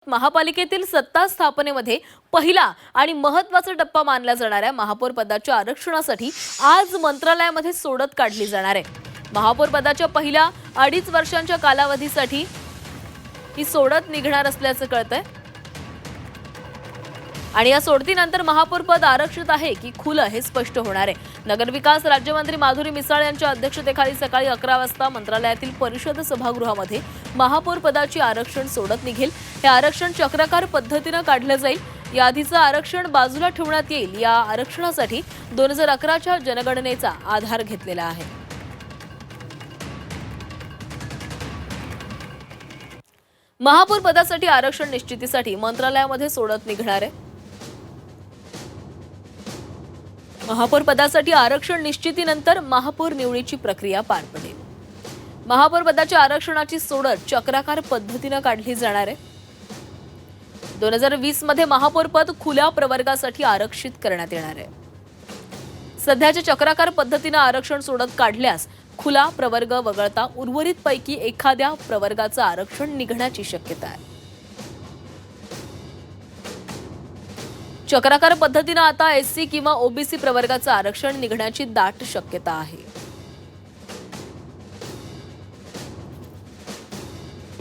महापालिकेतील सत्ता स्थापनेमध्ये पहिला आणि महत्त्वाचा टप्पा मानला जाणाऱ्या महापौर पदाच्या आरक्षणासाठी आज मंत्रालयामध्ये सोडत काढली जाणार आहे। महापौर पदाच्या पहिल्या 2.5 वर्षांच्या कालावधीसाठी ही सोडत निघणार असल्याचं कळतंय आणि या सोडतीनंतर महापौर पद आरक्षित आहे की खुलं हे स्पष्ट होणार आहे। नगरविकास राज्यमंत्री माधुरी मिसाळ यांच्या अध्यक्षतेखाली सकाळी 11 वाजता मंत्रालयातील परिषद सभागृहामध्ये महापौर पदाची आरक्षण सोडत निघेल। हे आरक्षण चक्राकार पद्धतीने काढलं जाईल। या आधीचं आरक्षण बाजूला ठेवण्यात येईल। या आरक्षणासाठी 2011च्या जनगणनेचा आधार घेतलेला आहे। महापौर पदासाठी आरक्षण निश्चितीसाठी मंत्रालयामध्ये सोडत निघणार आहे। महापौर पदासाठी आरक्षण निश्चितीनंतर महापौर निवडीची प्रक्रिया पार पडेल। महापौर पदाच्या आरक्षणाची सोडत चक्राकार पद्धतीने काढली जाणार आहे। 2020 मध्ये महापौर पद खुल्या प्रवर्गासाठी आरक्षित करण्यात येणार आहे। सध्याच्या चक्राकार पद्धतीने आरक्षण सोडत काढल्यास खुला प्रवर्ग वगळता उर्वरित पैकी एखाद्या प्रवर्गाचं आरक्षण निघण्याची शक्यता आहे। चक्राकार पद्धतीने आता एससी किंवा ओबीसी प्रवर्गाचं आरक्षण निघण्याची दाट शक्यता आहे।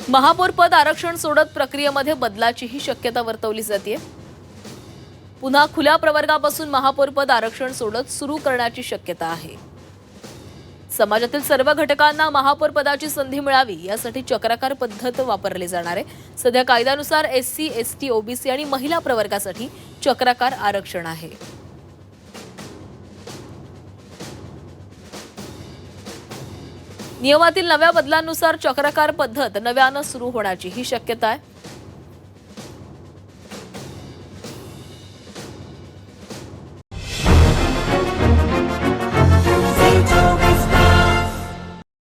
महापौर पद आरक्षण सोडत प्रक्रियेमध्ये बदलाचीही शक्यता वर्तवली जाते। पुन्हा खुल्या प्रवर्गापासून महापौर पद आरक्षण सोडत सुरू करण्याची शक्यता आहे। समाजातील सर्व घटकांना महापौर पदाची संधी मिळावी यासाठी चक्राकार पद्धत वापरली जाणार आहे। सध्या कायद्यानुसार एससी, एसटी, ओबीसी आणि महिला प्रवर्गासाठी चक्राकार आरक्षण आहे। नियमातील नव्या बदलांनुसार चक्राकार पद्धत नव्यानं सुरू होण्याची ही शक्यता आहे।